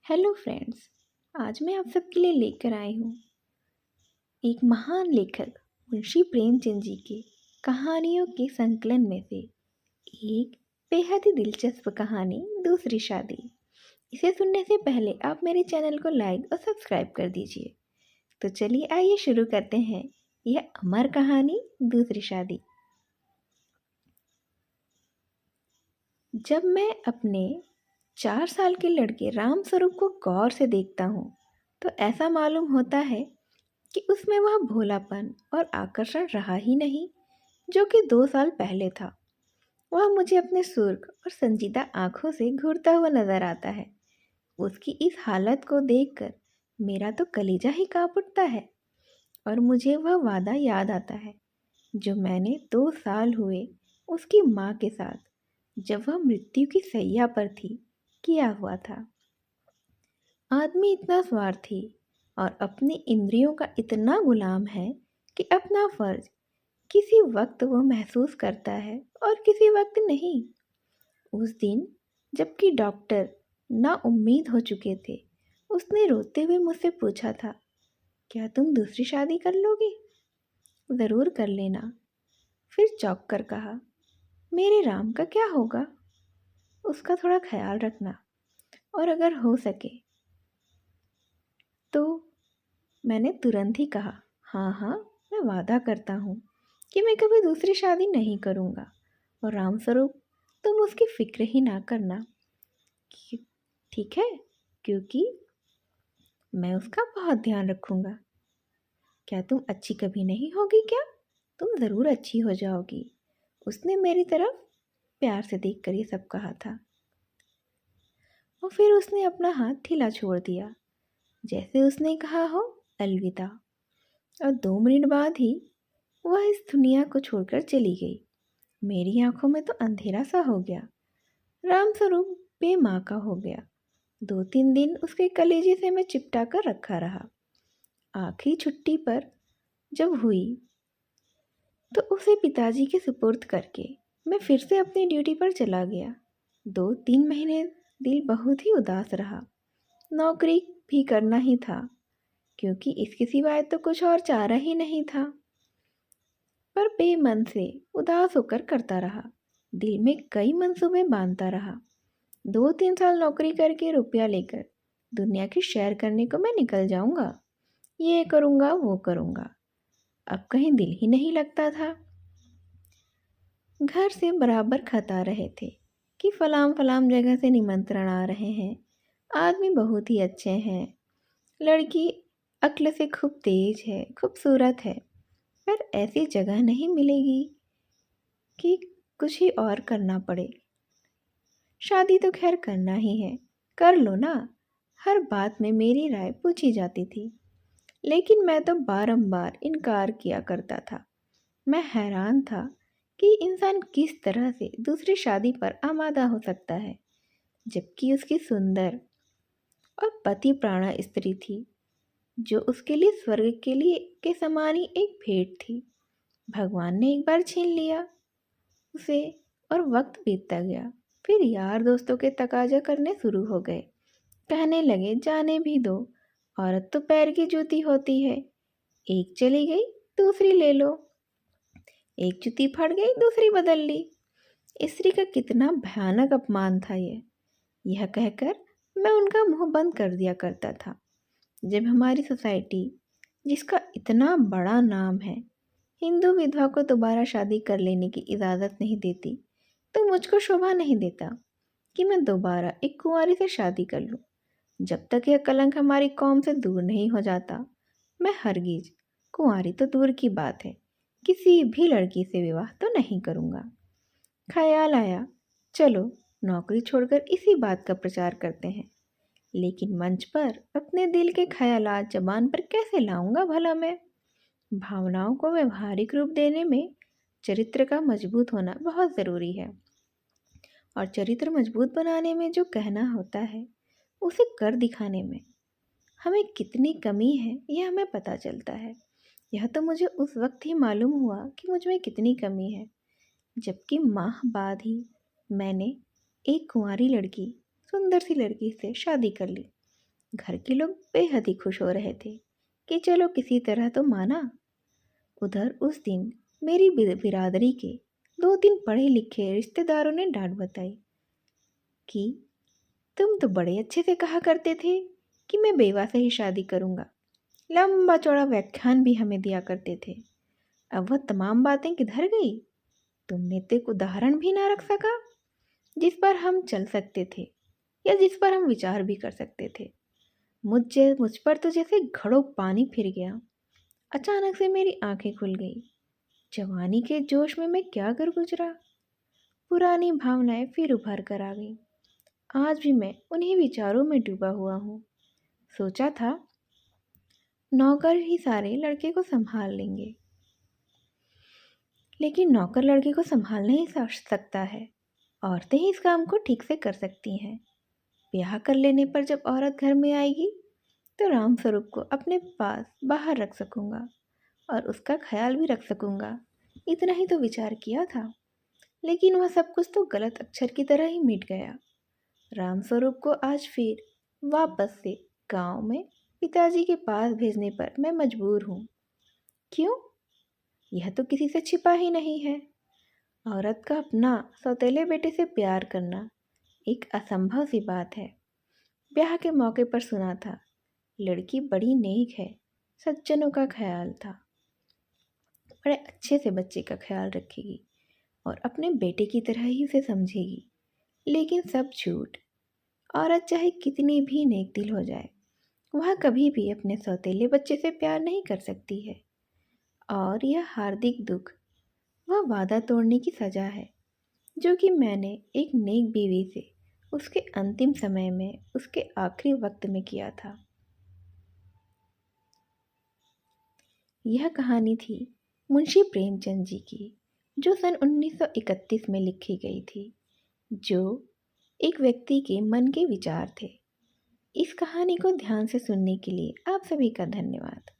Hello friends. आज मैं आप सबके लिए लेकर आई हूँ एक महान लेखक मुंशी प्रेमचंद जी के कहानियों के संकलन में से एक बेहद ही दिलचस्प कहानी दूसरी शादी। इसे सुनने से पहले आप मेरे चैनल को लाइक और सब्सक्राइब कर दीजिए। तो चलिए आइए शुरू करते हैं यह अमर कहानी दूसरी शादी। जब मैं अपने 4 साल के लड़के राम स्वरूप को गौर से देखता हूँ तो ऐसा मालूम होता है कि उसमें वह भोलापन और आकर्षण रहा ही नहीं जो कि 2 साल पहले था। वह मुझे अपने सुर्ख और संजीदा आंखों से घूरता हुआ नजर आता है। उसकी इस हालत को देखकर मेरा तो कलेजा ही कांप उठता है और मुझे वह वादा याद आता है जो मैंने 2 साल हुए उसकी माँ के साथ, जब वह मृत्यु की सैया पर थी, किया हुआ था। आदमी इतना स्वार्थी और अपनी इंद्रियों का इतना गुलाम है कि अपना फर्ज किसी वक्त वो महसूस करता है और किसी वक्त नहीं। उस दिन जबकि डॉक्टर नाउम्मीद हो चुके थे, उसने रोते हुए मुझसे पूछा था, क्या तुम दूसरी शादी कर लोगे? ज़रूर कर लेना। फिर चौंक कर कहा, मेरे राम का क्या होगा? उसका थोड़ा ख्याल रखना और अगर हो सके तो। मैंने तुरंत ही कहा, हाँ हाँ, मैं वादा करता हूँ कि मैं कभी दूसरी शादी नहीं करूँगा। और रामस्वरूप, तुम उसकी फिक्र ही ना करना, ठीक है? क्योंकि मैं उसका बहुत ध्यान रखूँगा। क्या तुम अच्छी कभी नहीं होगी क्या? तुम ज़रूर अच्छी हो जाओगी। उसने मेरी तरफ प्यार से देखकर ये सब कहा था और फिर उसने अपना हाथ ढीला छोड़ दिया, जैसे उसने कहा हो अलविदा। और 2 मिनट बाद ही वह इस दुनिया को छोड़कर चली गई। मेरी आंखों में तो अंधेरा सा हो गया। रामस्वरूप बेमाँ का हो गया। 2-3 दिन उसके कलेजे से मैं चिपटा कर रखा रहा। आखिरी छुट्टी पर जब हुई तो उसे पिताजी के सुपुर्द करके मैं फिर से अपनी ड्यूटी पर चला गया। 2-3 महीने दिल बहुत ही उदास रहा। नौकरी भी करना ही था क्योंकि इसके सिवाय तो कुछ और चारा ही नहीं था। पर बेमन से उदास होकर करता रहा। दिल में कई मंसूबे बांधता रहा। 2-3 साल नौकरी करके रुपया लेकर दुनिया की सैर करने को मैं निकल जाऊंगा। ये करूंगा वो करूंगा। अब कहीं दिल ही नहीं लगता था। घर से बराबर खत आ रहे थे कि फलाम फलाम जगह से निमंत्रण आ रहे हैं। आदमी बहुत ही अच्छे हैं। लड़की अक्ल से खूब तेज है, खूबसूरत है। पर ऐसी जगह नहीं मिलेगी कि कुछ ही और करना पड़े। शादी तो खैर करना ही है, कर लो ना। हर बात में मेरी राय पूछी जाती थी, लेकिन मैं तो बारंबार इनकार किया करता था। मैं हैरान था कि इंसान किस तरह से दूसरी शादी पर आमादा हो सकता है, जबकि उसकी सुंदर और पति प्राणा स्त्री थी जो उसके लिए स्वर्ग के लिए के समान ही एक भेंट थी। भगवान ने एक बार छीन लिया उसे और वक्त बीतता गया। फिर यार दोस्तों के तकाजा करने शुरू हो गए। कहने लगे, जाने भी दो, औरत तो पैर की जूती होती है। एक चली गई दूसरी ले लो। एक जूती फट गई दूसरी बदल ली। स्त्री का कितना भयानक अपमान था यह कहकर मैं उनका मुंह बंद कर दिया करता था। जब हमारी सोसाइटी, जिसका इतना बड़ा नाम है, हिंदू विधवा को दोबारा शादी कर लेने की इजाज़त नहीं देती, तो मुझको शोभा नहीं देता कि मैं दोबारा एक कुंवारी से शादी कर लूं। जब तक यह कलंक हमारी कौम से दूर नहीं हो जाता, मैं हरगिज, कुंवारी तो दूर की बात है, किसी भी लड़की से विवाह तो नहीं करूंगा। ख्याल आया, चलो नौकरी छोड़कर इसी बात का प्रचार करते हैं। लेकिन मंच पर अपने दिल के ख्यालात जबान पर कैसे लाऊंगा भला मैं? भावनाओं को व्यवहारिक रूप देने में चरित्र का मजबूत होना बहुत ज़रूरी है। और चरित्र मजबूत बनाने में जो कहना होता है, उसे कर दिखाने में हमें कितनी कमी है यह हमें पता चलता है। यह तो मुझे उस वक्त ही मालूम हुआ कि मुझ में कितनी कमी है, जबकि माह बाद ही मैंने एक कुंवारी लड़की, सुंदर सी लड़की से शादी कर ली। घर के लोग बेहद ही खुश हो रहे थे कि चलो किसी तरह तो माना। उधर उस दिन मेरी बिरादरी के दो तीन पढ़े लिखे रिश्तेदारों ने डांट बताई कि तुम तो बड़े अच्छे से कहा करते थे कि मैं बेवा से ही शादी करूंगा। लंबा चौड़ा व्याख्यान भी हमें दिया करते थे। अब वह तमाम बातें किधर गई? तुमने तो एक उदाहरण भी ना रख सका जिस पर हम चल सकते थे या जिस पर हम विचार भी कर सकते थे। मुझ पर तो जैसे घड़ों पानी फिर गया। अचानक से मेरी आंखें खुल गई। जवानी के जोश में मैं क्या कर गुजरा। पुरानी भावनाएं फिर उभर कर आ गई। आज भी मैं उन्हीं विचारों में डूबा हुआ हूँ। सोचा था नौकर ही सारे लड़के को संभाल लेंगे, लेकिन नौकर लड़के को संभाल नहीं सकता है। औरतें ही इस काम को ठीक से कर सकती हैं। ब्याह कर लेने पर जब औरत घर में आएगी तो राम स्वरूप को अपने पास बाहर रख सकूंगा और उसका ख्याल भी रख सकूंगा। इतना ही तो विचार किया था, लेकिन वह सब कुछ तो गलत अक्षर की तरह ही मिट गया। रामस्वरूप को आज फिर वापस से गांव में पिताजी के पास भेजने पर मैं मजबूर हूँ। क्यों? यह तो किसी से छिपा ही नहीं है। औरत का अपना सौतेले बेटे से प्यार करना एक असंभव सी बात है। ब्याह के मौके पर सुना था लड़की बड़ी नेक है, सज्जनों का ख्याल था, बड़े अच्छे से बच्चे का ख्याल रखेगी और अपने बेटे की तरह ही उसे समझेगी। लेकिन सब झूठ। औरत चाहे कितनी भी नेक दिल हो जाए, वह कभी भी अपने सौतेले बच्चे से प्यार नहीं कर सकती है। और यह हार्दिक दुख वह वादा तोड़ने की सज़ा है जो कि मैंने एक नेक बीवी से उसके अंतिम समय में, उसके आखिरी वक्त में किया था। यह कहानी थी मुंशी प्रेमचंद जी की, जो सन 1931 में लिखी गई थी, जो एक व्यक्ति के मन के विचार थे। इस कहानी को ध्यान से सुनने के लिए आप सभी का धन्यवाद।